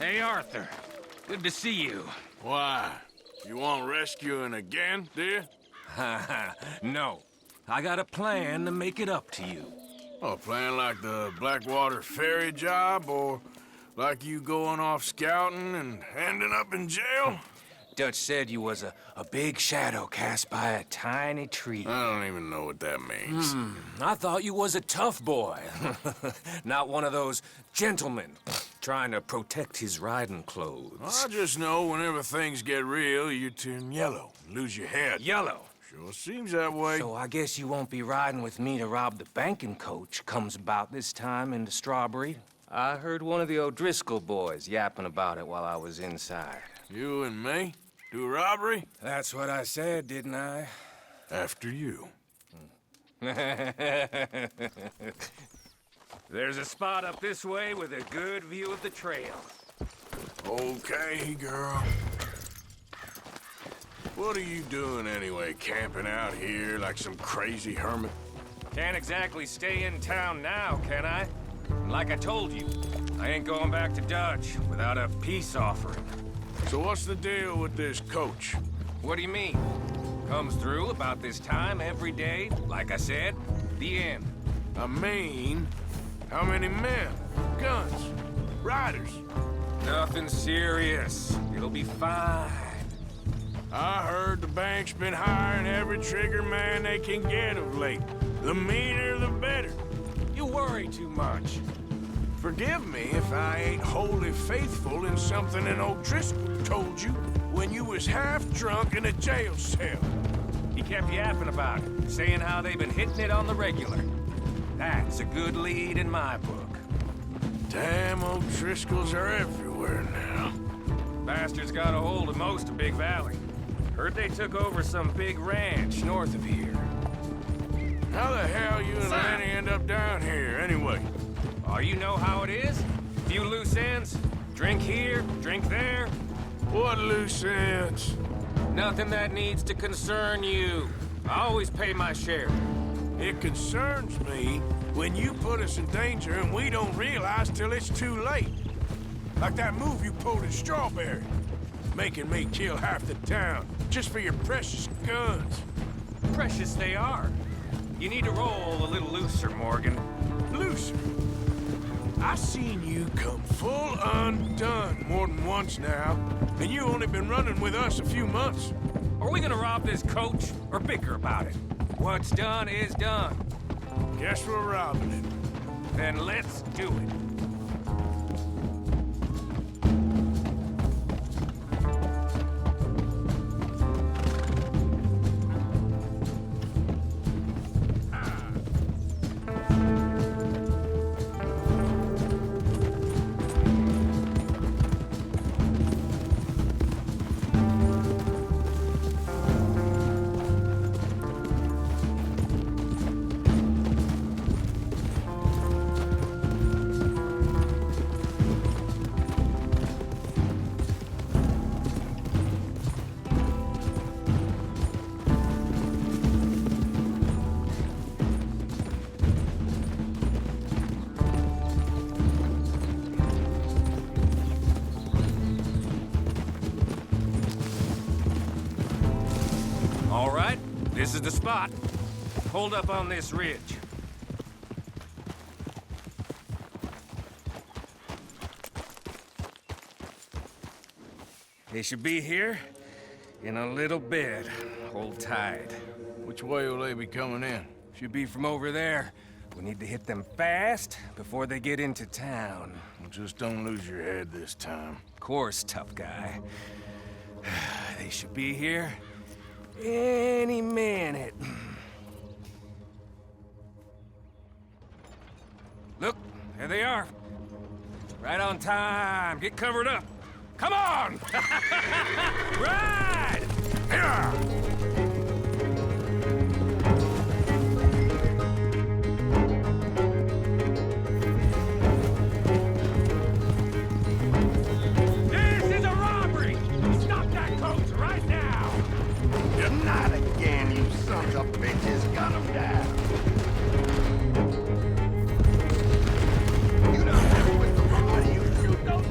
Hey, Arthur. Good to see you. Why? You want rescuing again, dear? No. I got a plan to make it up to you. Oh, playing like the Blackwater ferry job, or like you going off scouting and ending up in jail? Dutch said you was a big shadow cast by a tiny tree. I don't even know what that means. I thought you was a tough boy. Not one of those gentlemen trying to protect his riding clothes. I just know whenever things get real, you turn yellow, lose your head. Yellow. Sure seems that way. So I guess you won't be riding with me to rob the banking coach comes about this time into Strawberry. I heard one of the O'Driscoll boys yapping about it while I was inside. You and me? Do a robbery? That's what I said, didn't I? After you. There's a spot up this way with a good view of the trail. Okay, girl. What are you doing anyway, camping out here like some crazy hermit? Can't exactly stay in town now, can I? Like I told you, I ain't going back to Dutch without a peace offering. So what's the deal with this coach? What do you mean? Comes through about this time every day, like I said, the end. I mean, how many men, guns, riders? Nothing serious. It'll be fine. I heard the bank's been hiring every trigger man they can get of late. The meaner, the better. You worry too much. Forgive me if I ain't wholly faithful in something an O'Driscoll told you when you was half drunk in a jail cell. He kept yapping about it, saying how they've been hitting it on the regular. That's a good lead in my book. Damn, O'Driscolls are everywhere now. Bastards got a hold of most of Big Valley. Heard they took over some big ranch north of here. How the hell you and Lanny end up down here, anyway? Oh, you know how it is? Few loose ends. Drink here, drink there. What loose ends? Nothing that needs to concern you. I always pay my share. It concerns me when you put us in danger and we don't realize till it's too late. Like that move you pulled in Strawberry. Making me kill half the town, just for your precious guns. Precious they are. You need to roll a little looser, Morgan. Looser? I seen you come full undone more than once now, and you only been running with us a few months. Are we gonna rob this coach, or bicker about it? What's done is done. Guess we're robbing it. Then let's do it. All right, this is the spot. Hold up on this ridge. They should be here in a little bit. Hold tight. Which way will they be coming in? Should be from over there. We need to hit them fast before they get into town. Well, just don't lose your head this time. Of course, tough guy. They should be here any minute. Look, there they are. Right on time. Get covered up. Come on! Ride! Here! Not again, you sons of bitches. Gun 'em down. You done messed with the body, you don't.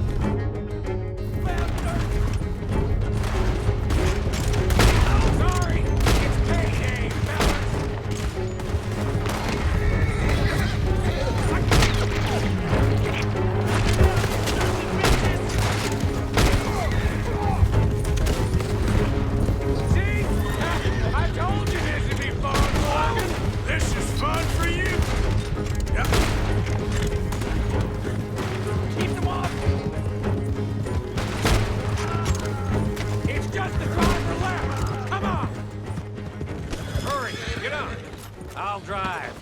I'll drive.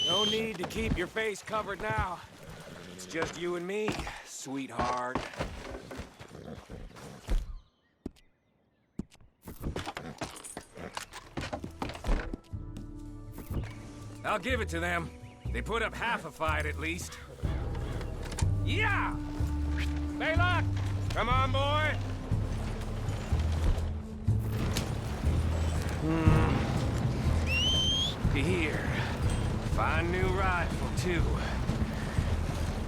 No need to keep your face covered now. It's just you and me, sweetheart. I'll give it to them. They put up half a fight, at least. Yeah! Baylock! Come on, boy! Here. Fine new rifle, too.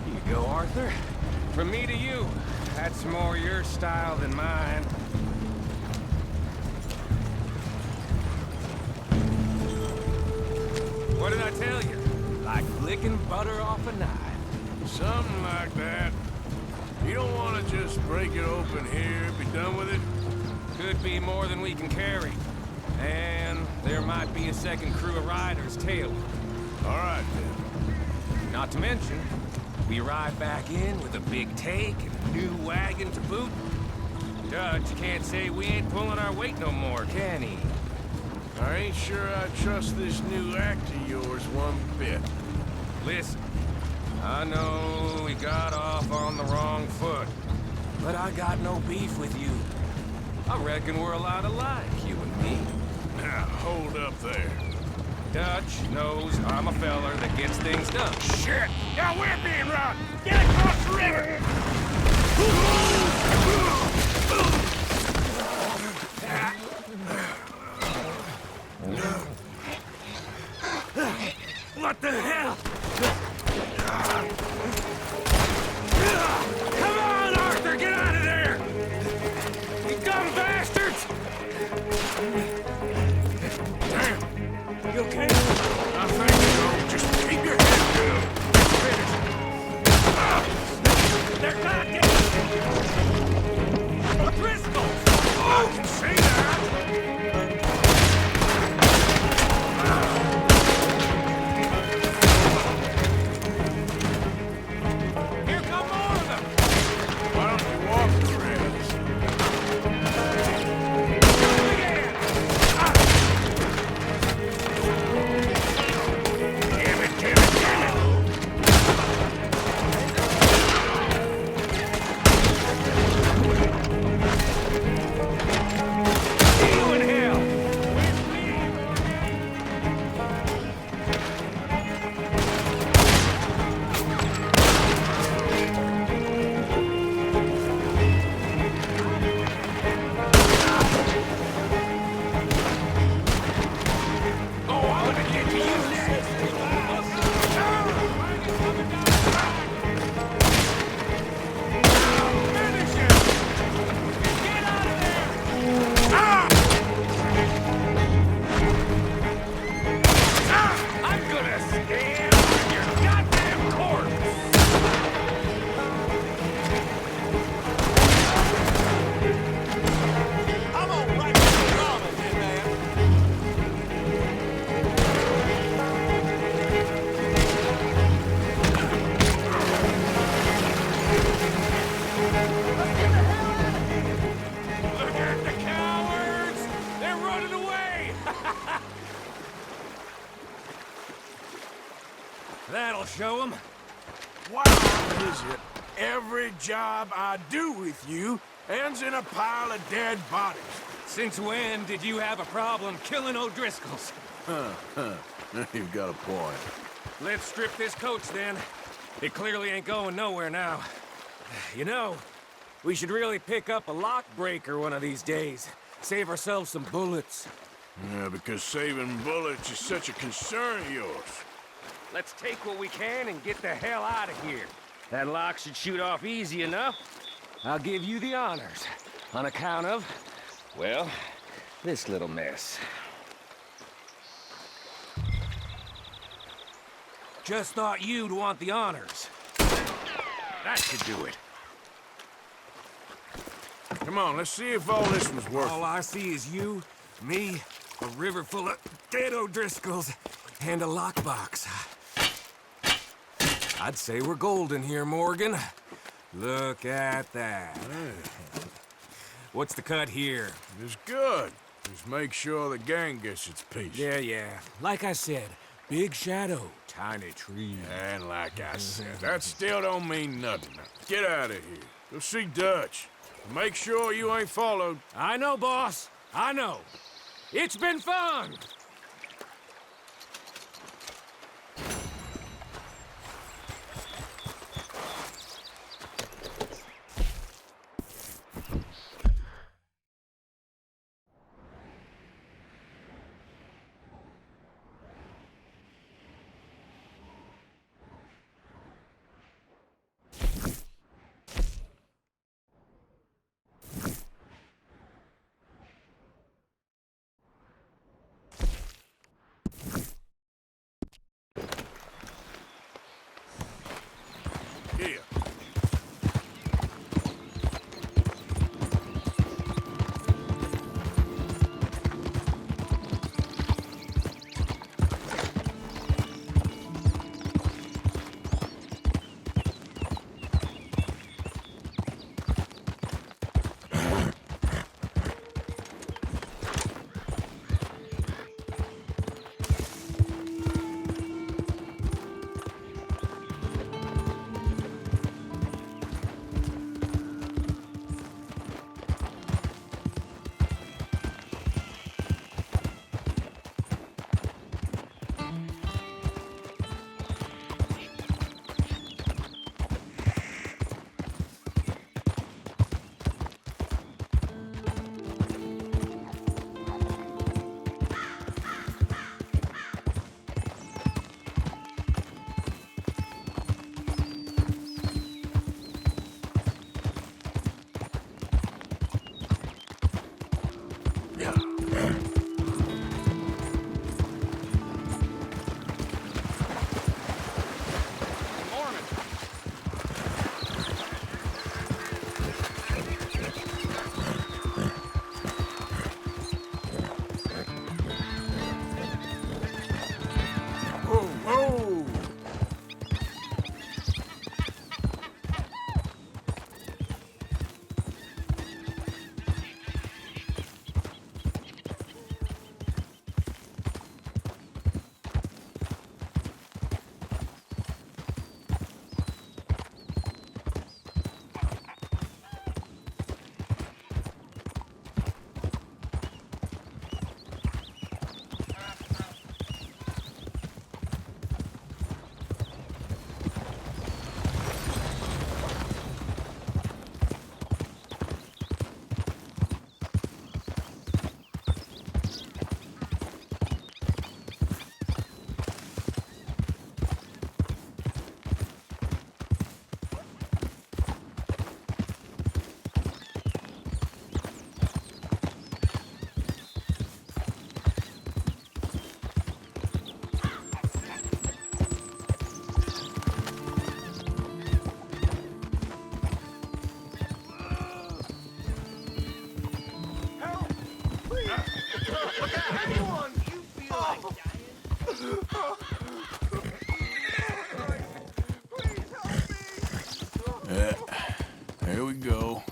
Here you go, Arthur. From me to you. That's more your style than mine. What did I tell you? Like licking butter off a knife. Something like that. You don't want to just break it open here, be done with it? Could be more than we can carry. And there might be a second crew of riders tailing. All right, then. Not to mention, we ride back in with a big take and a new wagon to boot. Judge can't say we ain't pulling our weight no more, can he? I ain't sure I trust this new act of yours one bit. Listen, I know we got off on the wrong foot, but I got no beef with you. I reckon we're a lot alike, you and me. Now, hold up there. Dutch knows I'm a feller that gets things done. Shit! Now we're being robbed! Get across the river! What the hell? Come on, Arthur, get out of there! You dumb bastards! Damn! You okay? I think so. Just keep your head down. They're not getting... Driscoll! I can see that! Here come more of them! Why don't you walk the rest? Damn it, damn it, damn it! See you in hell! Oh, I'm gonna get to you next! Finish him! Get out of there! I'm gonna stand on your goddamn corpse! I'm all right with the drama, man. Look at the cowards! They're running away! That'll show them. Why is it every job I do with you ends in a pile of dead bodies? Since when did you have a problem killing O'Driscolls? You've got a point. Let's strip this coach, then. It clearly ain't going nowhere now. You know, we should really pick up a lock breaker one of these days. Save ourselves some bullets. Yeah, because saving bullets is such a concern of yours. Let's take what we can and get the hell out of here. That lock should shoot off easy enough. I'll give you the honors. On account of, well, this little mess. Just thought you'd want the honors. That should do it. Come on, let's see if all this was worth All I see is you, me, a river full of dead O'Driscolls, and a lockbox. I'd say we're golden here, Morgan. Look at that. What's the cut here? It's good. Just make sure the gang gets its piece. Yeah. Like I said, big shadow, tiny tree. And like I said, that still don't mean nothing. Now, get out of here. Go see Dutch. Make sure you ain't followed. I know, boss. I know. It's been fun. Here. Whoa! Here we go.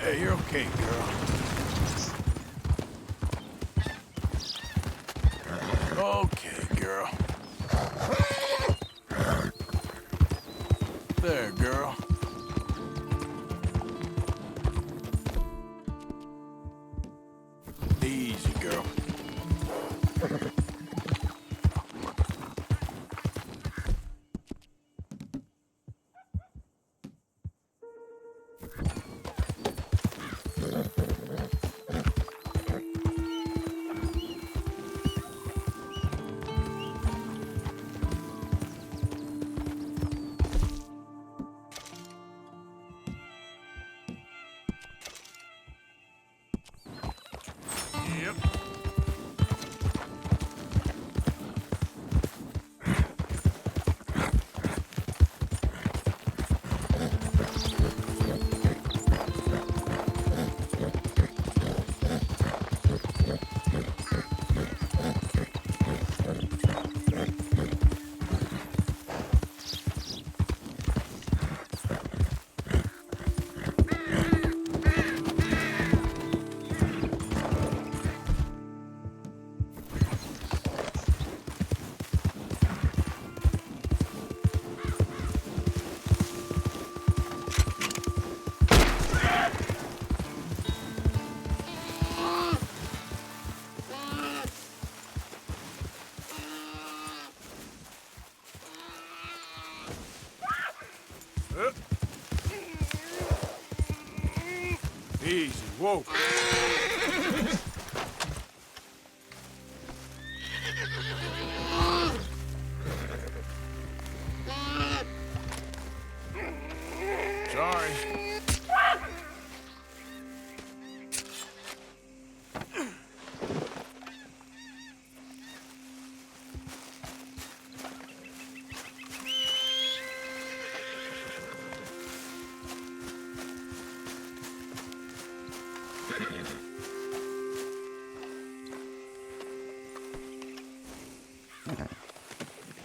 Hey, you're okay, girl. Okay, girl. There, girl. Easy, girl. Yep. Easy, whoa. Sorry.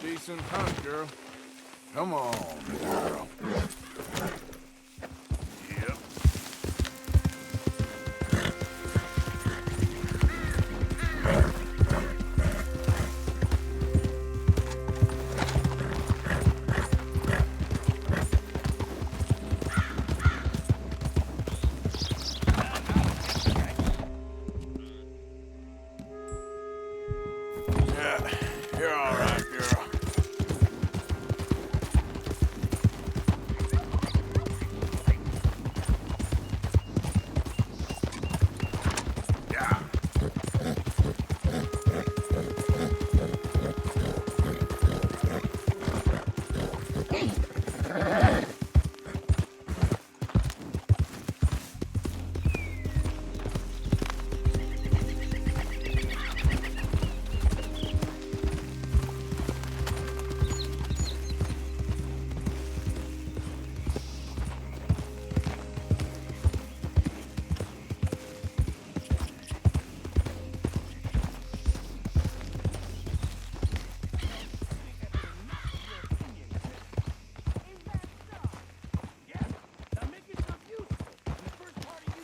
Decent hunt, girl. Come on, girl. Yep. Yeah, you're all right, girl. Yeah.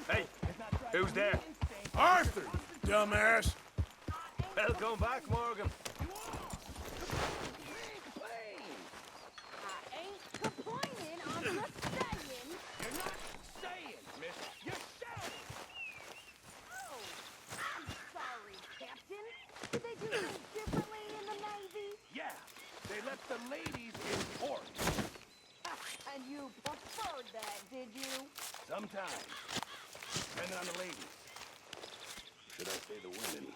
Hey, who's there? Arthur, dumbass. Welcome back, Morgan. I ain't complaining, I'm just saying. You're not saying, miss. You're shouting. Oh, I'm sorry, Captain. Did they do things differently in the Navy? Yeah, they let the ladies in port. And you preferred that, did you? Sometimes. Depending on the ladies. Should I say the women?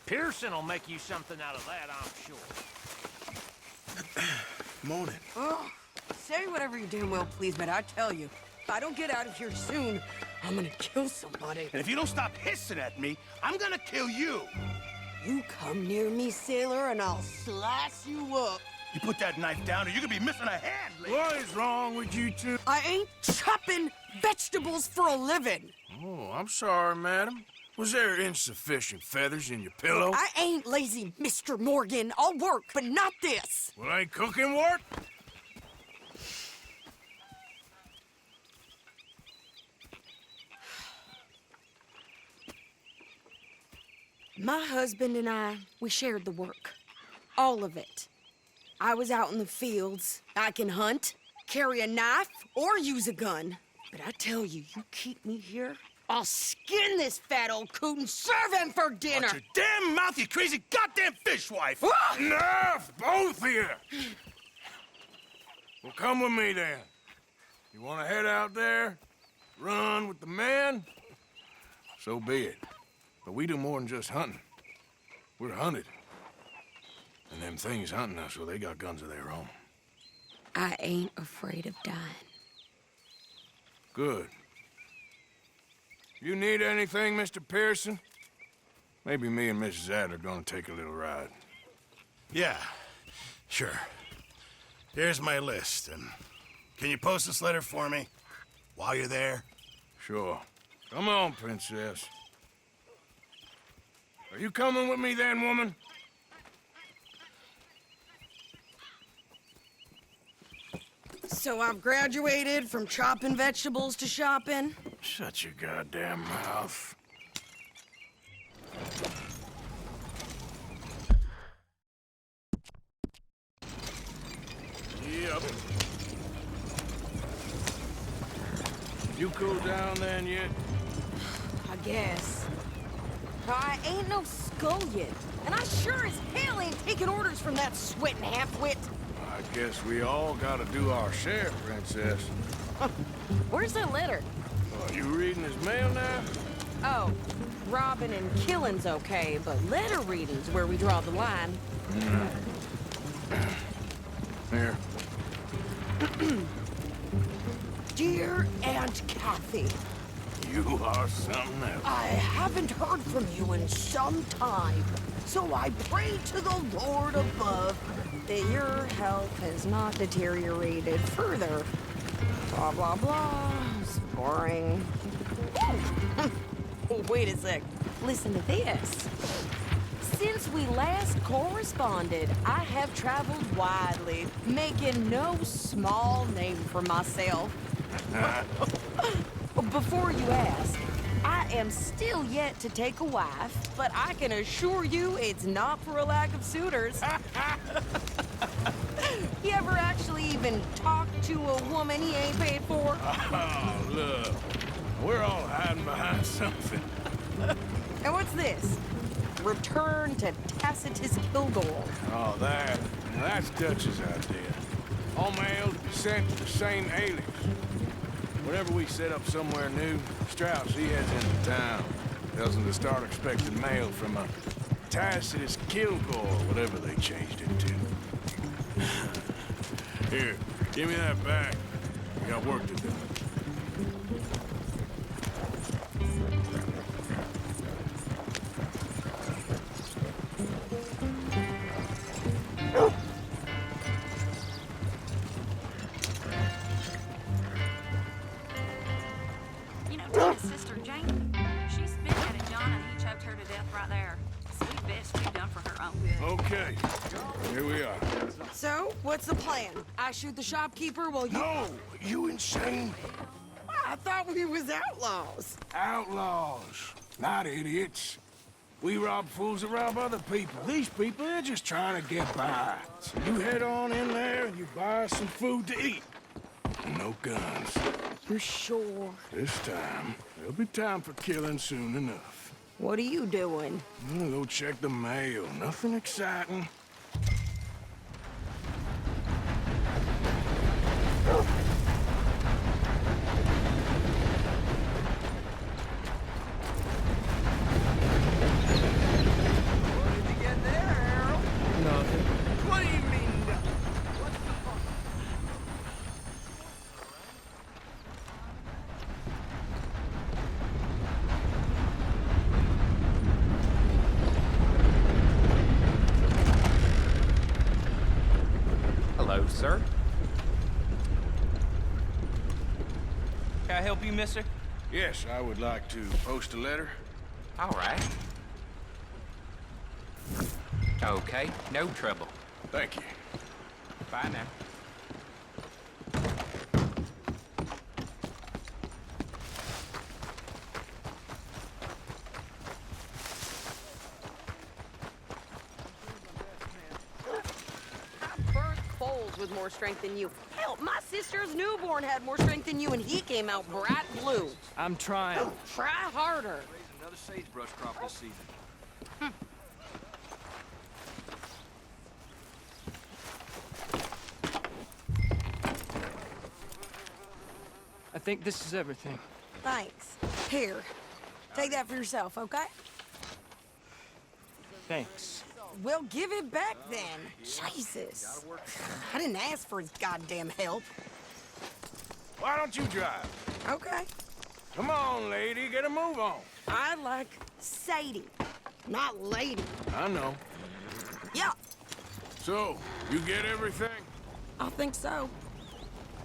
Pearson will make you something out of that, I'm sure. Morning. Oh, say whatever you damn well please, but I tell you, if I don't get out of here soon, I'm gonna kill somebody. And if you don't stop hissing at me, I'm gonna kill you. You come near me, sailor, and I'll slice you up. You put that knife down or you're gonna be missing a hand, lady. What is wrong with you two? I ain't chopping vegetables for a living. Oh, I'm sorry, madam. Was there insufficient feathers in your pillow? I ain't lazy, Mr. Morgan. I'll work, but not this. Well, ain't cooking work? My husband and I, we shared the work. All of it. I was out in the fields. I can hunt, carry a knife, or use a gun. But I tell you, you keep me here, I'll skin this fat old coot and serve him for dinner. Watch your damn mouth, you crazy goddamn fishwife! Enough, both of you! Well, come with me then. You want to head out there, run with the men? So be it. But we do more than just hunting. We're hunted. And them things hunting us, well, they got guns of their own. I ain't afraid of dying. Good. You need anything, Mr. Pearson? Maybe me and Mrs. Adler are gonna take a little ride. Yeah, sure. Here's my list, and can you post this letter for me while you're there? Sure. Come on, Princess. Are you coming with me then, woman? So I've graduated from chopping vegetables to shopping. Shut your goddamn mouth. Yep. You cooled down then yet? I guess. I ain't no scullion, and I sure as hell ain't taking orders from that sweating half-wit. I guess we all gotta do our share, Princess. Where's that letter? Are you reading his mail now? Oh, robbing and killing's okay, but letter reading's where we draw the line. Here. Dear Aunt Kathy, You are something else. I haven't heard from you in some time, so I pray to the Lord above that your health has not deteriorated further. Blah, blah, blah. It's boring. Oh, wait a sec. Listen to this. Since we last corresponded, I have traveled widely, making no small name for myself. Before you ask, I am still yet to take a wife, but I can assure you it's not for a lack of suitors. You ever actually even talked to a woman he ain't paid for? Oh, look. We're all hiding behind something. And what's this? Return to Tacitus Kilgore. Oh, that's Dutch's idea. All mail to be sent to the same alias. Whenever we set up somewhere new, Strauss, he heads into town. Tells them to start expecting mail from a Tacitus Kilgore, whatever they changed it to. Here, give me that back. We got work to do. You know, Tina's sister, Jane, she's been at it, John, and he choked her to death right there. Sweet bitch, too done for her own good. Okay, here we are. So, what's the plan? I shoot the shopkeeper while you... No, you insane? I thought we was outlaws. Outlaws, not idiots. We rob fools that rob other people. These people, they're just trying to get by. So you head on in there and you buy us some food to eat. And no guns. You sure? This time, there'll be time for killing soon enough. What are you doing? I'm gonna go check the mail. Nothing exciting. Hello, sir. Can I help you, mister? Yes, I would like to post a letter. All right. Okay, no trouble. Thank you. Bye now. With more strength than you. Hell, my sister's newborn had more strength than you, and he came out bright blue. I'm trying. Try harder. Another sagebrush crop this season. I think this is everything. Thanks. Here, take that for yourself, okay? Thanks. Well, give it back then. Jesus. I didn't ask for his goddamn help. Why don't you drive? Okay. Come on, lady, get a move on. I like Sadie, not lady. I know. Yeah, So, you get everything? I think so.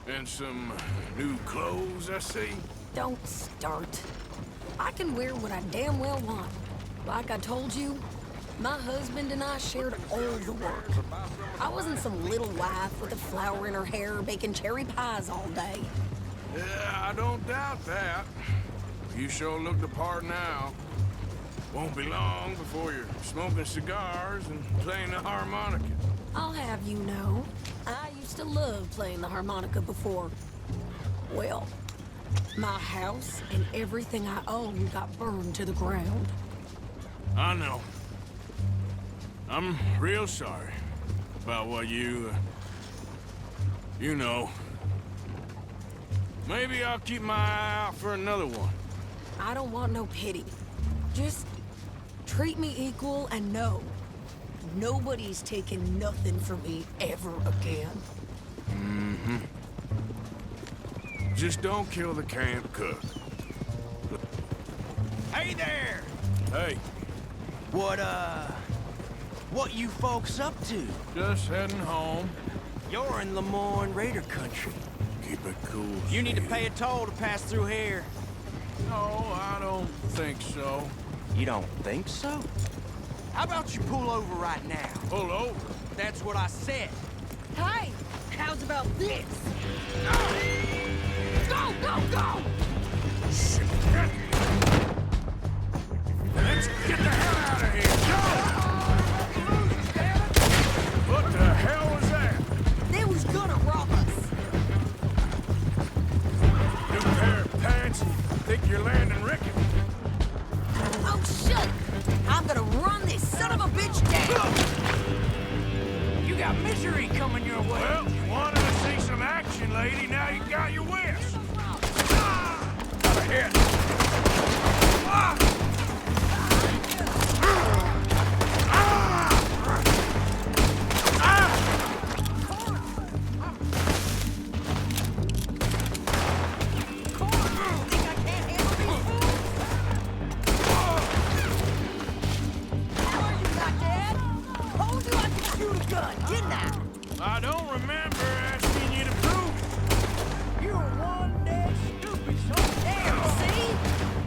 And some new clothes, I see? Don't start. I can wear what I damn well want. Like I told you, my husband and I shared all the work. I wasn't some little wife with a flower in her hair baking cherry pies all day. Yeah, I don't doubt that. You sure look the part now. Won't be long before you're smoking cigars and playing the harmonica. I'll have you know, I used to love playing the harmonica before. Well, My house and everything I own got burned to the ground. I know. I'm real sorry about what you know. Maybe I'll keep my eye out for another one. I don't want no pity. Just treat me equal and know nobody's taking nothing from me ever again. Just don't kill the camp cook. Hey there! Hey, What you folks up to? just heading home. You're in Lemoyne Raider country. Keep it cool. You need to Sadie. pay a toll to pass through here. No, I don't think so. You don't think so? How about you pull over right now? Pull over. That's what I said. Hey, how's about this? Go, go, go! Shit. Let's get the hell out of here. Go! What the hell was that? They was gonna rob us. New pair of pants? Think you're landing Ricky? Oh, shit! I'm gonna run this son of a bitch down! You got misery coming your way. Well, you wanted to see some action, lady. Now you got your wish. Got a hit. Ah! Think I can't handle these fools? How are you, not dead? Told you I could shoot a gun, didn't I? I don't remember asking you to prove it. You're one dead stupid son. There, see?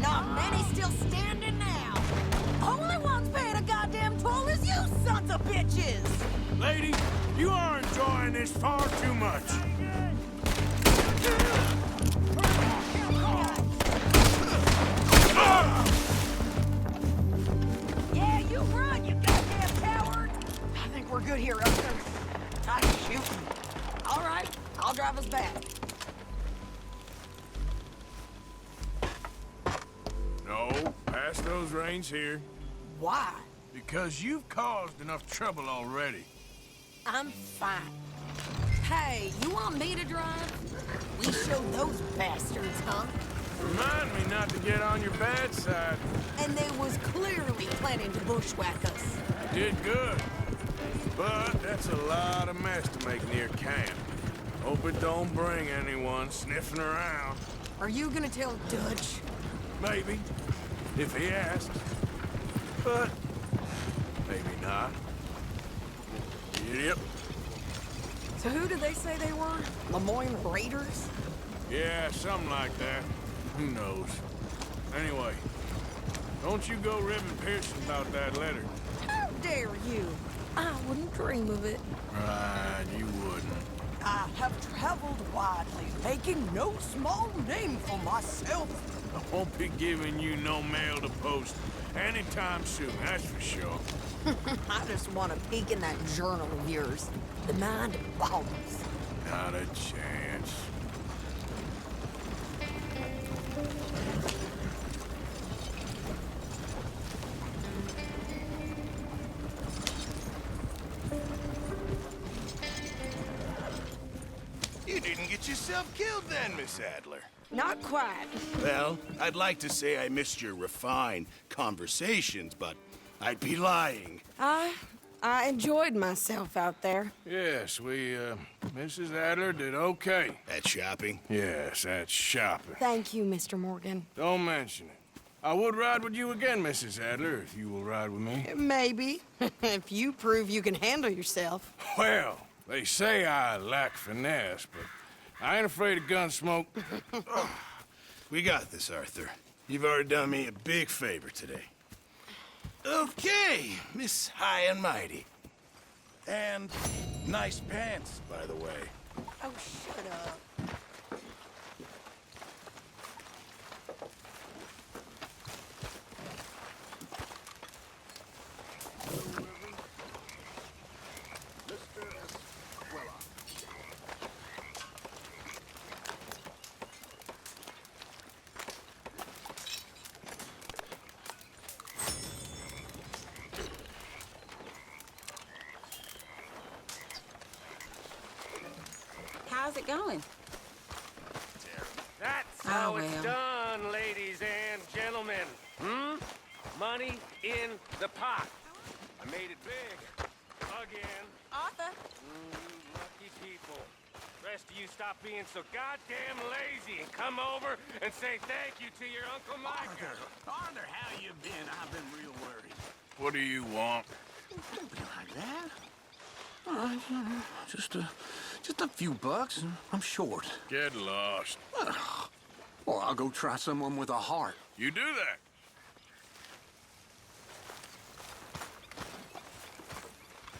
Not many still standing now. Only one's paying a goddamn toll is you sons of bitches! Lady, you are enjoying this far too much. Yeah, you run, you goddamn coward! I think we're good here, Arthur. I'm shooting. All right, I'll drive us back. No, pass those reins here. Why? Because you've caused enough trouble already. I'm fine. Hey, you want me to drive? We showed those bastards, huh? Remind me not to get on your bad side. And they was clearly planning to bushwhack us. Did good. But that's a lot of mess to make near camp. Hope it don't bring anyone sniffing around. Are you gonna tell Dutch? Maybe, if he asks. But maybe not. Yep. So who did they say they were? Lemoyne Raiders? Yeah, something like that. Who knows? Anyway, don't you go ribbing Pearson about that letter. How dare you? I wouldn't dream of it. Right, you wouldn't. I have traveled widely, making no small name for myself. I won't be giving you no mail to post anytime soon, that's for sure. I just want to peek in that journal of yours. The mind boggles. Not a chance. You didn't get yourself killed then, Miss Adler. Not quite. Well, I'd like to say I missed your refined conversations, but I'd be lying. I enjoyed myself out there. Yes, Mrs. Adler did okay. At shopping? Yes, that's shopping. Thank you, Mr. Morgan. Don't mention it. I would ride with you again, Mrs. Adler, if you will ride with me. Maybe. If you prove you can handle yourself. Well, they say I lack finesse, but I ain't afraid of gun smoke. We got this, Arthur. You've already done me a big favor today. Okay, Miss High and Mighty. And nice pants, by the way. Oh, shut up. How's it going? That's Oh, how it's well. done, ladies and gentlemen. Money in the pot. I made it big. Again. Arthur? You lucky people. Rest of you stop being so goddamn lazy and come over and say thank you to your Uncle Micah. Arthur, how you been? I've been real worried. What do you want? Don't be like that. All right, just a few bucks, and I'm short. Get lost. Well, I'll go try someone with a heart. You do that.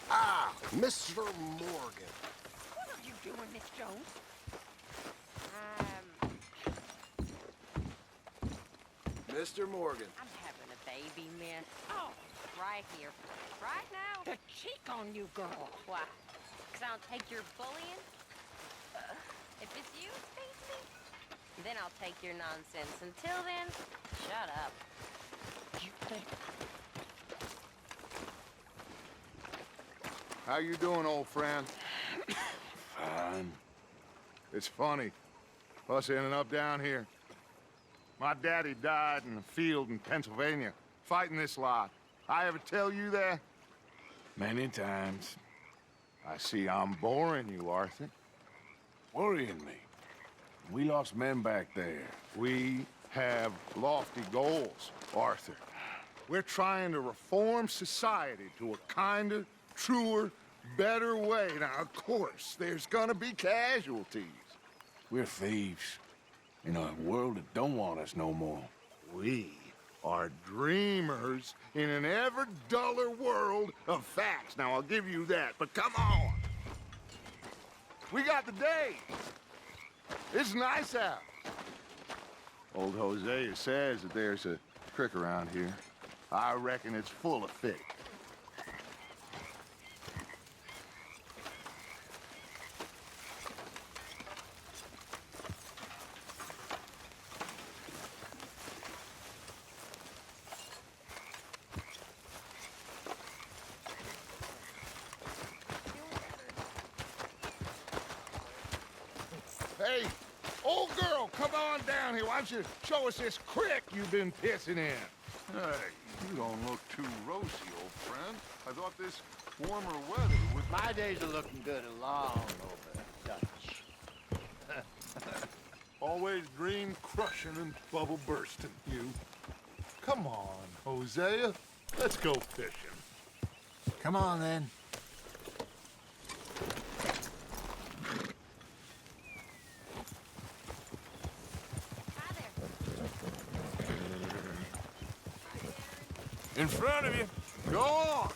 Ah, Mr. Morgan. What are you doing, Miss Jones? Mr. Morgan. I'm having a baby, miss. Oh, right here. Right now. The cheek on you, girl. Why? 'Cause I don't take your bullying? If it's you, Stacy, then I'll take your nonsense. Until then, shut up. You think? How you doing, old friend? Fine. It's funny, us ending up down here. My daddy died in a field in Pennsylvania, fighting this lot. I ever tell you that? Many times. I see I'm boring you, Arthur. Worrying me. We lost men back there. We have lofty goals, Arthur. We're trying to reform society to a kinder, truer, better way. Now, of course, there's gonna be casualties. We're thieves. In a world that don't want us no more. We are dreamers in an ever duller world of facts. Now, I'll give you that, but come on. We got the day. It's nice out. Old Hosea says that there's a creek around here. I reckon it's full of fish. Hey, old girl, come on down here. Why don't you show us this creek you've been pissing in? Hey, you don't look too rosy, old friend. I thought this warmer weather would... My days are looking good along over Dutch. Always dream crushing and bubble bursting, you. Come on, Hosea. Let's go fishing. Come on, then. In front of you. Go on.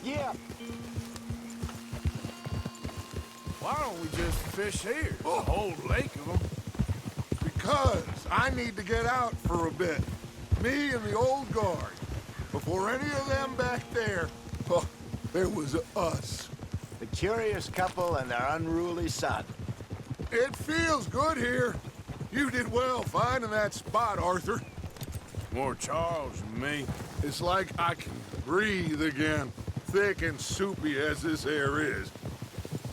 Yeah. Why don't we just fish here? There's a whole lake of them. Because I need to get out for a bit. Me and the old guard. Before any of them back there, oh, there was us. The curious couple and their unruly son. It feels good here. You did well finding that spot, Arthur. More Charles than me. It's like I can breathe again, thick and soupy as this air is.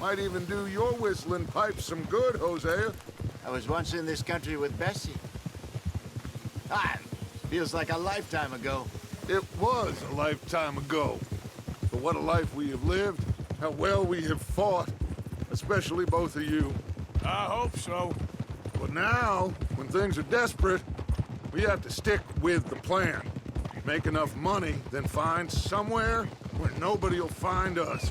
Might even do your whistling pipe some good, Hosea. I was once in this country with Bessie. Feels like a lifetime ago. It was a lifetime ago. But what a life we have lived, how well we have fought, especially both of you. I hope so. But now, when things are desperate, we have to stick with the plan. Make enough money, then find somewhere where nobody will find us.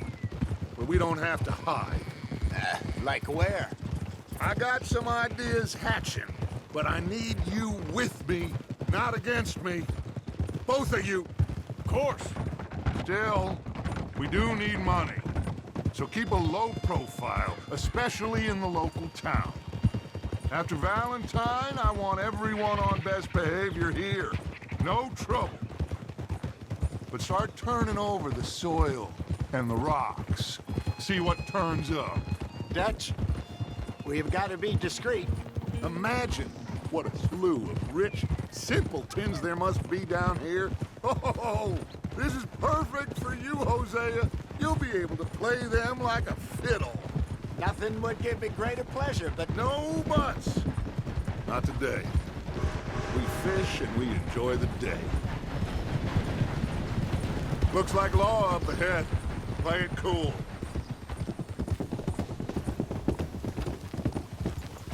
Where we don't have to hide. Like where? I got some ideas hatching, but I need you with me, not against me. Both of you. Of course. Still, we do need money. So keep a low profile, especially in the local town. After Valentine, I want everyone on best behavior here. No trouble. But start turning over the soil and the rocks. See what turns up. Dutch, we've got to be discreet. Imagine what a slew of rich simpletons there must be down here. Oh, this is perfect for you, Hosea. You'll be able to play them like a fiddle. Nothing would give me greater pleasure, but No buts. Not today. We fish and we enjoy the day. Looks like law up ahead. Play it cool.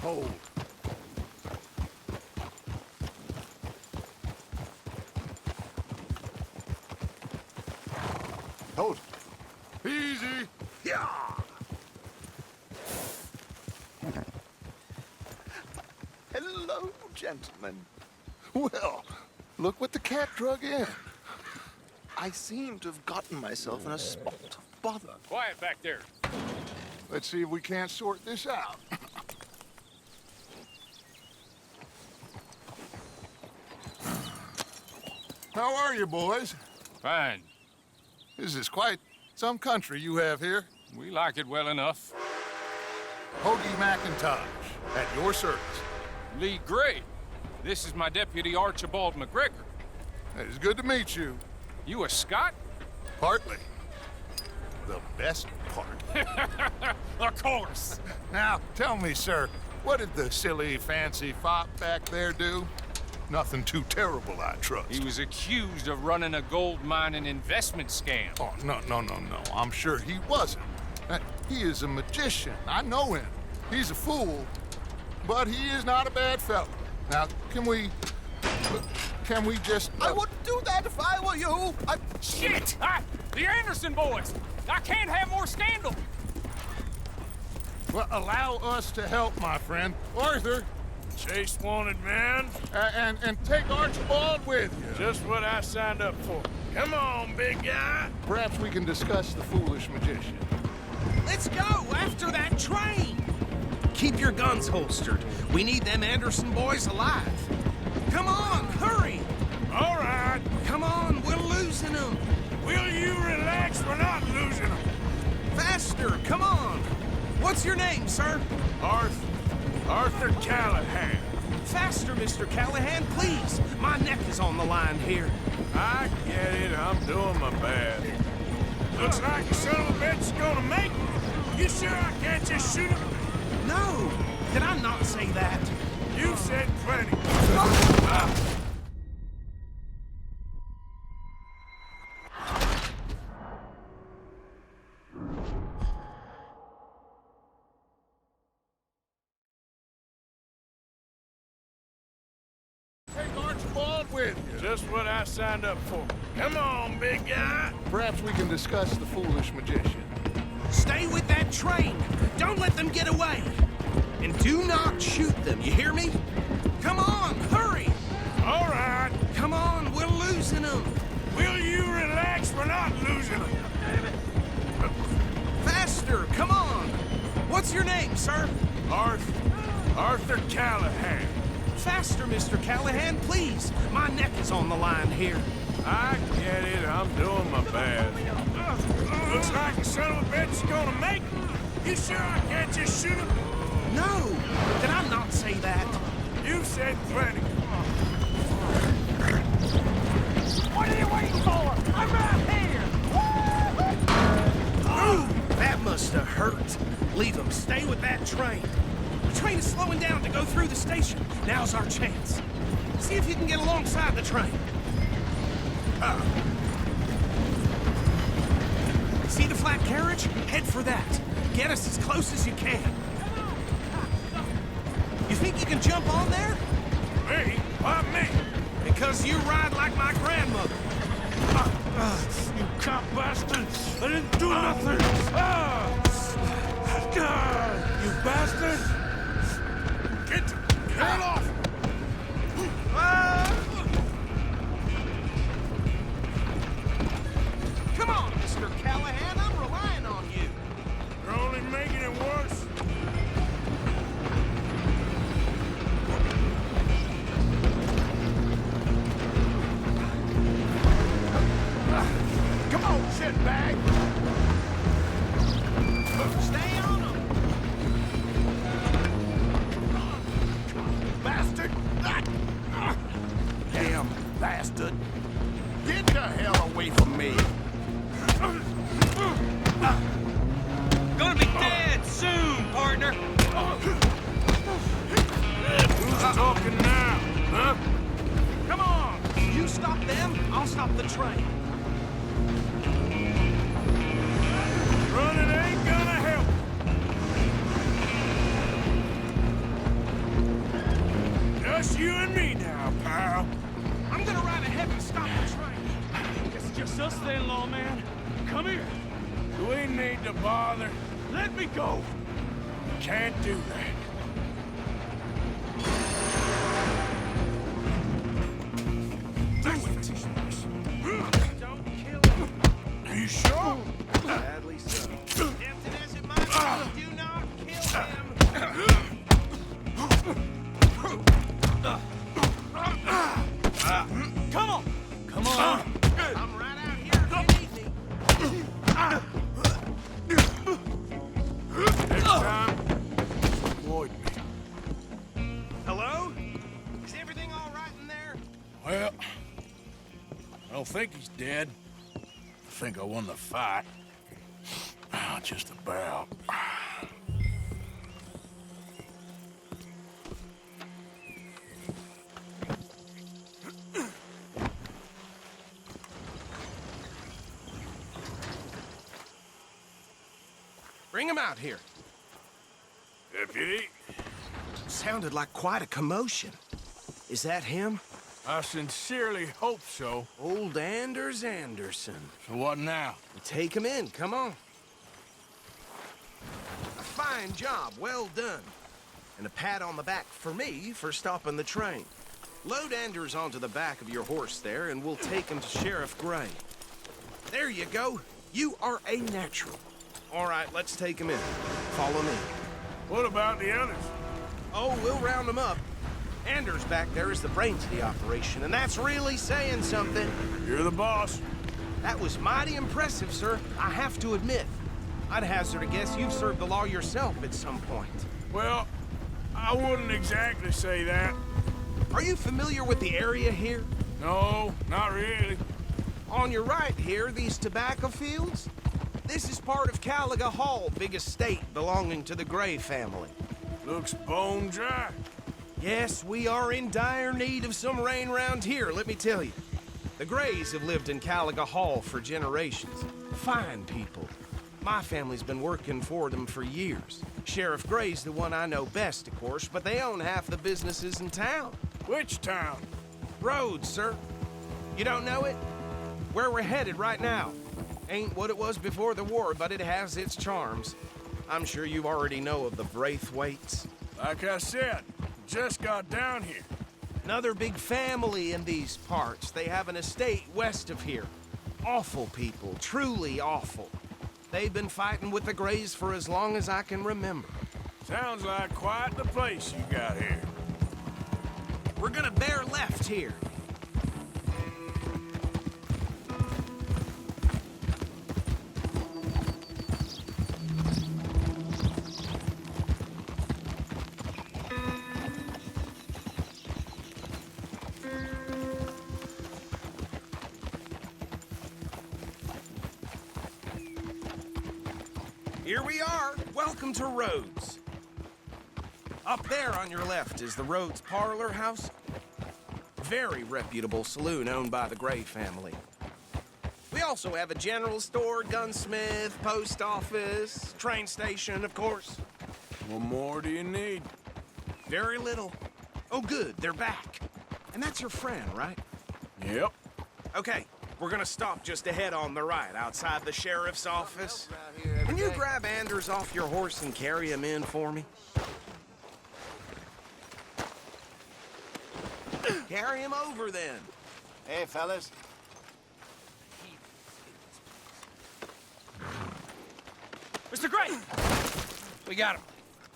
Hold. Hold. Easy. Yeah. Hello, gentlemen. Well, look what the cat drug in. I seem to have gotten myself in a spot of bother. Quiet back there. Let's see if we can't sort this out. How are you, boys? Fine. This is quite some country you have here. We like it well enough. Hoagie McIntosh, at your service. Lee Gray. This is my deputy Archibald McGregor. It is good to meet you. You a Scot? Partly. The best part. Of course. Now, tell me, sir, what did the silly, fancy fop back there do? Nothing too terrible, I trust. He was accused of running a gold mining investment scam. Oh, no. I'm sure he wasn't. He is a magician. I know him. He's a fool, but he is not a bad fellow. Now, can we just... I wouldn't do that if I were you. Shit! The Anderson boys! I can't have more scandal! Well, allow us to help, my friend. Arthur! Chase wanted man. And take Archibald with you. Just what I signed up for. Come on, big guy. Perhaps we can discuss the foolish magician. Let's go after that train! Keep your guns holstered. We need them Anderson boys alive. Come on, hurry! All right. Come on, we're losing them. Will you relax? We're not losing them. Faster, come on. What's your name, sir? Arthur Callahan. Faster, Mr. Callahan, please. My neck is on the line here. I get it. I'm doing my best. Looks like the son of a bitch is gonna make it. You sure I can't just shoot him? No. Did I not say that? You said plenty. Take Archibald with you. Just what I signed up for. Come on, big guy. Perhaps we can discuss the foolish magician. Stay with that train. Don't let them get away. And do not shoot them, you hear me? Come on, hurry! All right. Come on, we're losing them. Will you relax? We're not losing them. Faster, come on. What's your name, sir? Arthur Callahan. Faster, Mr. Callahan, please. My neck is on the line here. I get it. I'm doing my best. Looks like the son of a bitch is gonna make it. You sure I can't just shoot him? No. Did I not say that? You said plenty. What are you waiting for? I'm right here. Ooh, that must have hurt. Leave them. Stay with that train. The train is slowing down to go through the station. Now's our chance. See if you can get alongside the train. See the flat carriage? Head for that. Get us as close as you can. You think you can jump on there? Me? Why me? Because you ride like my grandmother. You cop bastard! I didn't do nothing! You bastard! Get off! Come on, Mr. Callahan, I'm relying on you. You're only making it worse. Come on, shitbag! Stay on them! Bastard! bastard! Get the hell away from me! Gonna be dead soon, partner! Who's talking now, huh? Come on! You stop them, I'll stop the train. Running ain't gonna help. Just you and me now, pal. I'm gonna ride ahead and stop the train. It's just us then, lawman. Come here. Do we need to bother? Let me go. Can't do that. Don't kill him. Are you sure? Sadly so. Tempting as it might be, do not kill him. Come on. Come on. I'm right out here if you need me. Next time, avoid me. Hello? Is everything all right in there? Well, I don't think he's dead. I think I won the fight. Just about. Bring him out here. Deputy, Sounded like quite a commotion. Is that him? I sincerely hope so. Old Anders Anderson. So what now? Take him in, come on. A fine job, well done. And a pat on the back for me for stopping the train. Load Anders onto the back of your horse there, and we'll take him to Sheriff Gray. There you go. You are a natural. All right, let's take him in. Follow me. What about the others? Oh, we'll round them up. Anders back there is the brains of the operation, and that's really saying something. You're the boss. That was mighty impressive, sir. I have to admit. I'd hazard a guess you've served the law yourself at some point. Well, I wouldn't exactly say that. Are you familiar with the area here? No, not really. On your right here, these tobacco fields? This is part of Caliga Hall, big estate belonging to the Gray family. Looks bone dry. Yes, we are in dire need of some rain round here, let me tell you. The Grays have lived in Caliga Hall for generations. Fine people. My family's been working for them for years. Sheriff Gray's the one I know best, of course, but they own half the businesses in town. Which town? Rhodes, sir. You don't know it? Where we're headed right now. Ain't what it was before the war, but it has its charms. I'm sure you already know of the Braithwaites. Like I said, just got down here. Another big family in these parts. They have an estate west of here. Awful people, truly awful. They've been fighting with the Grays for as long as I can remember. Sounds like quite the place you got here. We're gonna bear left here. Here we are. Welcome to Rhodes. Up there on your left is the Rhodes Parlor House. Very reputable saloon owned by the Gray family. We also have a general store, gunsmith, post office, train station, of course. What more do you need? Very little. Oh, good, they're back. And that's your friend, right? Yep. Okay, we're gonna stop just ahead on the right, outside the sheriff's office. Can you grab Anders off your horse and carry him in for me? Carry him over, then. Hey, fellas. Mr. Gray! We got him.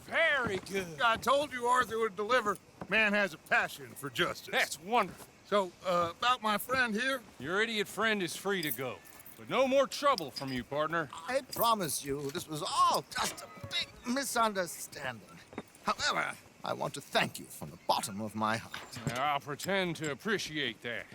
Very good. I told you Arthur would deliver. Man has a passion for justice. That's wonderful. So, about my friend here? Your idiot friend is free to go. But no more trouble from you, partner. I promise you, this was all just a big misunderstanding. However, I want to thank you from the bottom of my heart. I'll pretend to appreciate that.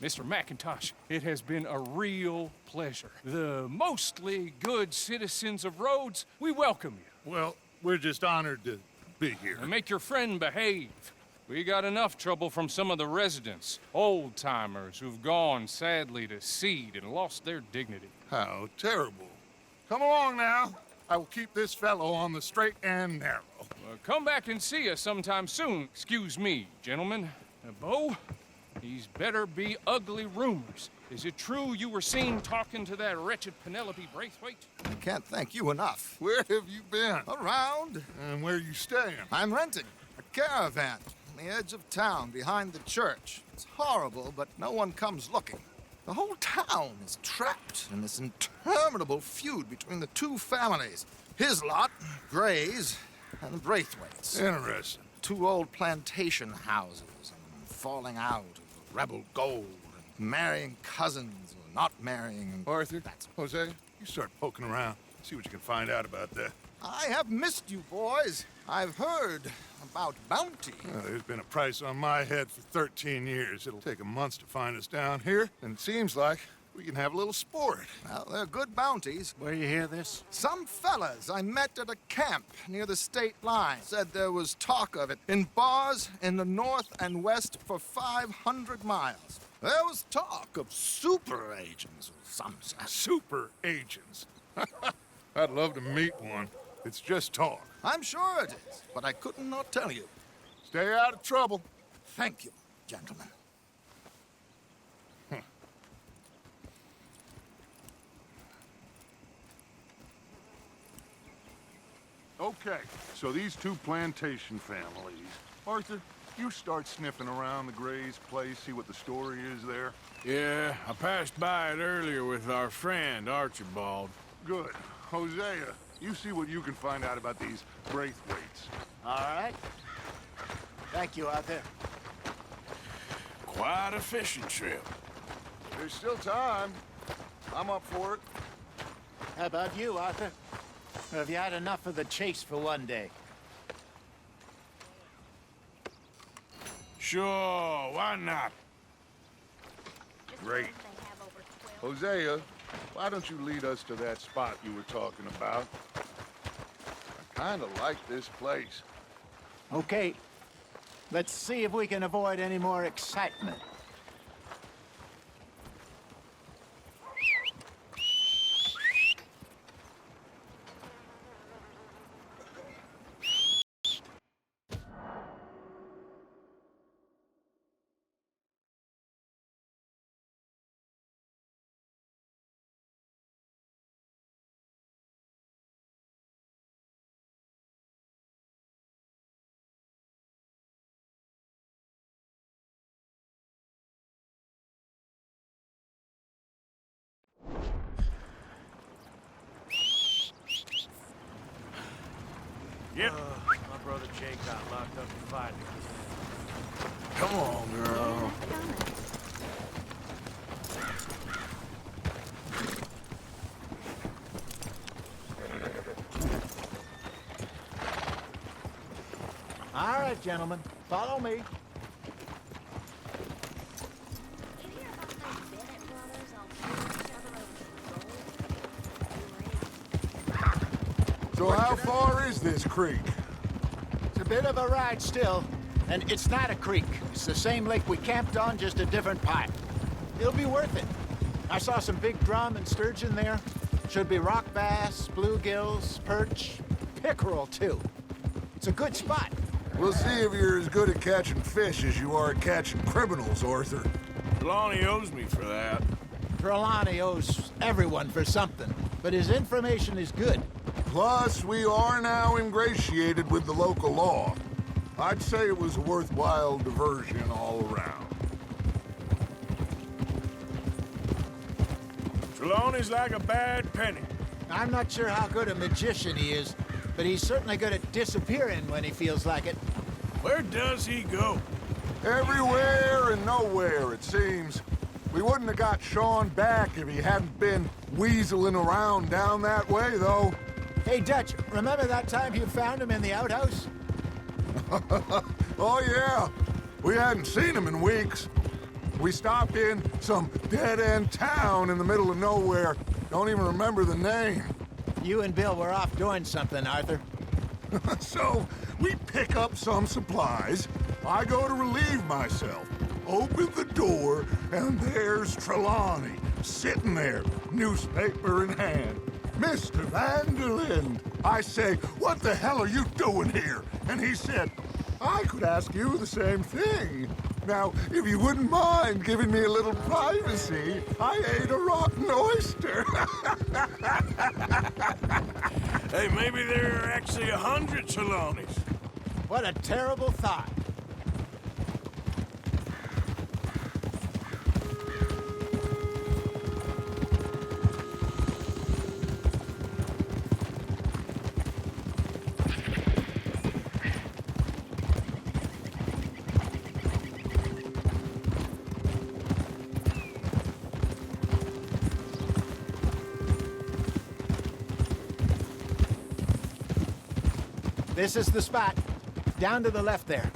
Mr. McIntosh, it has been a real pleasure. The mostly good citizens of Rhodes, we welcome you. Well, we're just honored to be here. And make your friend behave. We got enough trouble from some of the residents, old-timers who've gone, sadly, to seed and lost their dignity. How terrible. Come along now. I will keep this fellow on the straight and narrow. Come back and see us sometime soon. Excuse me, gentlemen. Bo, these better be ugly rumors. Is it true you were seen talking to that wretched Penelope Braithwaite? I can't thank you enough. Where have you been? Around. And where are you staying? I'm renting a caravan on the edge of town behind the church. It's horrible, but no one comes looking. The whole town is trapped in this interminable feud between the two families. His lot, Gray's, and the Braithwaites. Interesting. Two old plantation houses, and falling out of rebel gold, and marrying cousins or not marrying. Arthur, Jose, you start poking around. See what you can find out about that. I have missed you, boys. I've heard about bounty. Well, there's been a price on my head for 13 years. It'll take a month to find us down here, and it seems like we can have a little sport. Well, they're good bounties. Where you hear this? Some fellas I met at a camp near the state line said there was talk of it in bars in the north and west for 500 miles. There was talk of super agents or some such. Super agents? I'd love to meet one. It's just talk. I'm sure it is, but I couldn't not tell you. Stay out of trouble. Thank you, gentlemen. Okay, so these two plantation families. Arthur, you start sniffing around the Gray's place, see what the story is there. Yeah, I passed by it earlier with our friend, Archibald. Good. Hosea, you see what you can find out about these Braithwaites. All right. Thank you, Arthur. Quite a fishing trip. There's still time. I'm up for it. How about you, Arthur? Or have you had enough of the chase for one day? Sure, why not? Great. Hosea, why don't you lead us to that spot you were talking about? I kind of like this place. Okay. Let's see if we can avoid any more excitement. Yep. My brother Jake got locked up in fighting. Come on, girl. All right, gentlemen. Follow me. So how far is this creek? It's a bit of a ride still, and it's not a creek. It's the same lake we camped on, just a different part. It'll be worth it. I saw some big drum and sturgeon there. Should be rock bass, bluegills, perch, pickerel, too. It's a good spot. We'll see if you're as good at catching fish as you are at catching criminals, Arthur. Trelawney owes me for that. Trelawney owes everyone for something, but his information is good. Plus, we are now ingratiated with the local law. I'd say it was a worthwhile diversion all around. Trelawney's like a bad penny. I'm not sure how good a magician he is, but he's certainly good at disappearing when he feels like it. Where does he go? Everywhere and nowhere, it seems. We wouldn't have got Sean back if he hadn't been weaseling around down that way, though. Hey, Dutch, remember that time you found him in the outhouse? Oh, yeah. We hadn't seen him in weeks. We stopped in some dead-end town in the middle of nowhere. Don't even remember the name. You and Bill were off doing something, Arthur. So, we pick up some supplies. I go to relieve myself. Open the door, and there's Trelawney, sitting there, newspaper in hand. Mr. Van der Linde. I say, what the hell are you doing here? And he said, I could ask you the same thing. Now, if you wouldn't mind giving me a little privacy, I ate a rotten oyster. Hey, maybe there are actually 100 Trelawneys. What a terrible thought. This is the spot. Down to the left there.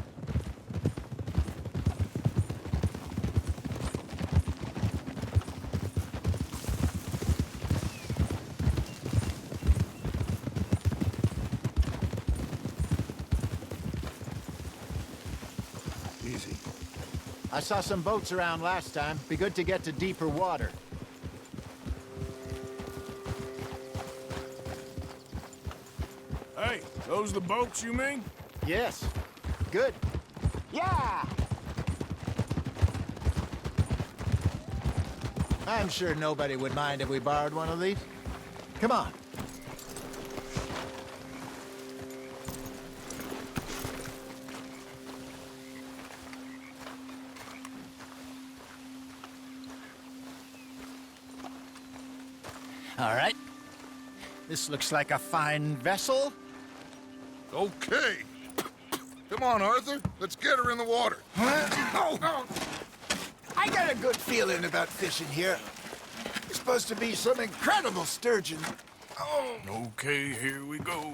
Easy. I saw some boats around last time. Be good to get to deeper water. Hey, those the boats you mean? Yes. Good. Yeah! I'm sure nobody would mind if we borrowed one of these. Come on. All right. This looks like a fine vessel. Okay. Come on, Arthur. Let's get her in the water. Oh. I got a good feeling about fishing here. It's supposed to be some incredible sturgeon. Oh. Okay, here we go.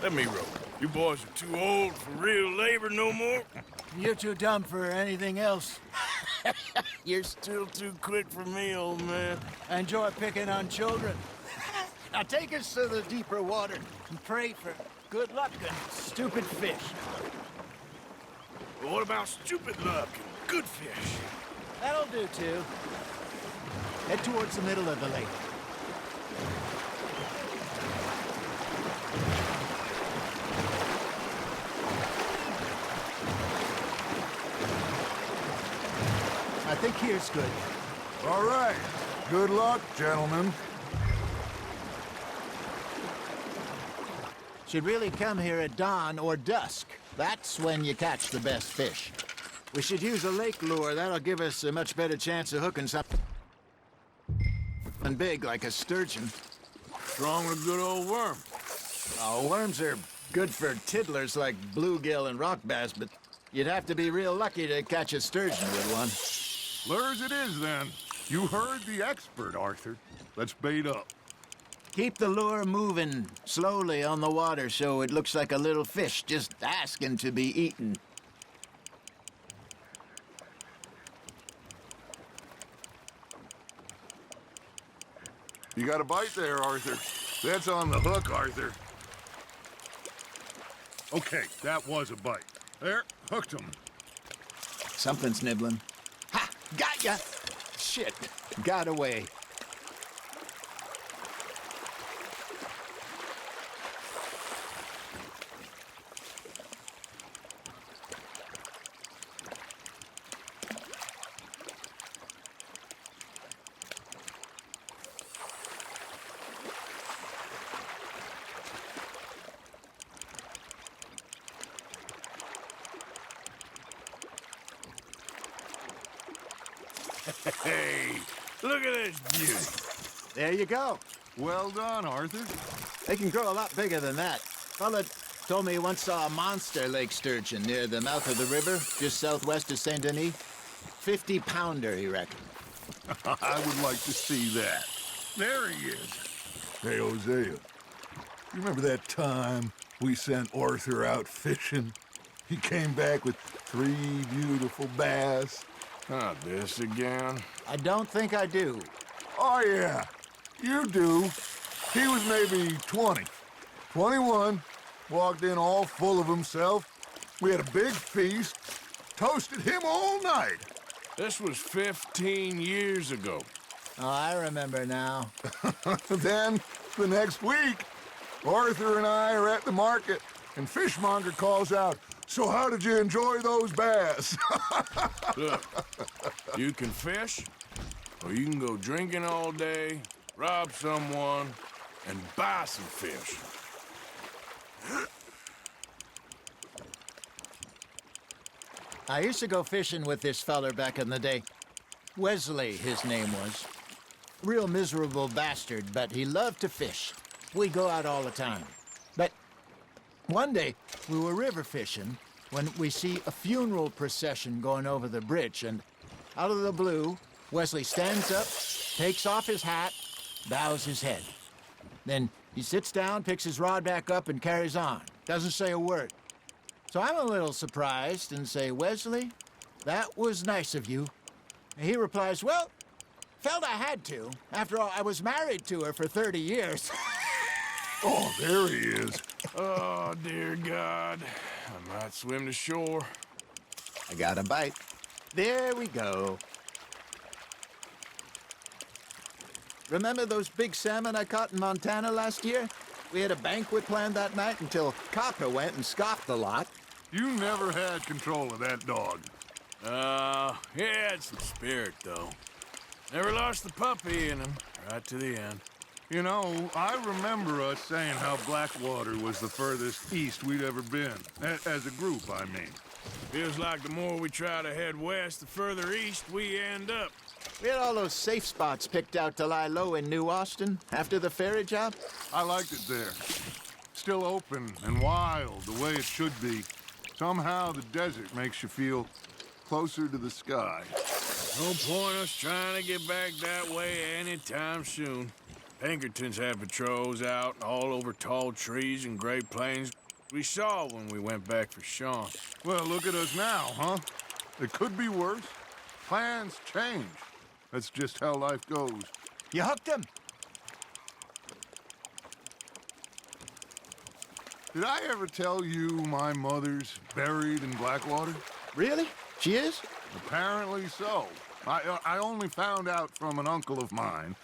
Let me row. You boys are too old for real labor no more. You're too dumb for anything else. You're still too quick for me, old man. I enjoy picking on children. Now take us to the deeper water and pray for good luck and stupid fish. Well, what about stupid luck and good fish? That'll do, too. Head towards the middle of the lake. I think here's good. All right. Good luck, gentlemen. Should really come here at dawn or dusk. That's when you catch the best fish. We should use a lake lure. That'll give us a much better chance of hooking something big like a sturgeon. Strong with a good old worm. Oh, worms are good for tiddlers like bluegill and rock bass, but you'd have to be real lucky to catch a sturgeon with one. Lures it is, then. You heard the expert, Arthur. Let's bait up. Keep the lure moving slowly on the water so it looks like a little fish just asking to be eaten. You got a bite there, Arthur. That's on the hook, Arthur. Okay, that was a bite. There, hooked him. Something's nibbling. Ha! Got ya! Shit, got away. Hey, look at this beauty. There you go. Well done, Arthur. They can grow a lot bigger than that. Fella told me he once saw a monster lake sturgeon near the mouth of the river, just southwest of Saint Denis. 50-pounder, he reckoned. I would like to see that. There he is. Hey, Hosea. You remember that time we sent Arthur out fishing. He came back with 3 beautiful bass. Not this again. I don't think I do. Oh, yeah, you do. He was maybe 20, 21, walked in all full of himself. We had a big feast, toasted him all night. This was 15 years ago. Oh, I remember now. Then, the next week, Arthur and I are at the market, and Fishmonger calls out, "So how did you enjoy those bass?" Look, you can fish, or you can go drinking all day, rob someone, and buy some fish. I used to go fishing with this feller back in the day. Wesley, his name was. Real miserable bastard, but he loved to fish. We'd go out all the time. But one day, we were river fishing when we see a funeral procession going over the bridge, and out of the blue, Wesley stands up, takes off his hat, bows his head. Then he sits down, picks his rod back up, and carries on. Doesn't say a word. So I'm a little surprised and say, "Wesley, that was nice of you." And he replies, "Well, felt I had to. After all, I was married to her for 30 years. Oh, there he is. Oh, dear God. I might swim to shore. I got a bite. There we go. Remember those big salmon I caught in Montana last year? We had a banquet planned that night until Copper went and scoffed the lot. You never had control of that dog. He had some spirit, though. Never lost the puppy in him, right to the end. You know, I remember us saying how Blackwater was the furthest east we'd ever been. As a group, I mean. Feels like the more we try to head west, the further east we end up. We had all those safe spots picked out to lie low in New Austin after the ferry job. I liked it there. Still open and wild, the way it should be. Somehow the desert makes you feel closer to the sky. No point us trying to get back that way anytime soon. Pinkertons have patrols out all over tall trees and Great Plains. We saw when we went back for Sean. Well, look at us now, huh? It could be worse. Plans change. That's just how life goes. You hooked him? Did I ever tell you my mother's buried in Blackwater? Really? She is? Apparently so. I only found out from an uncle of mine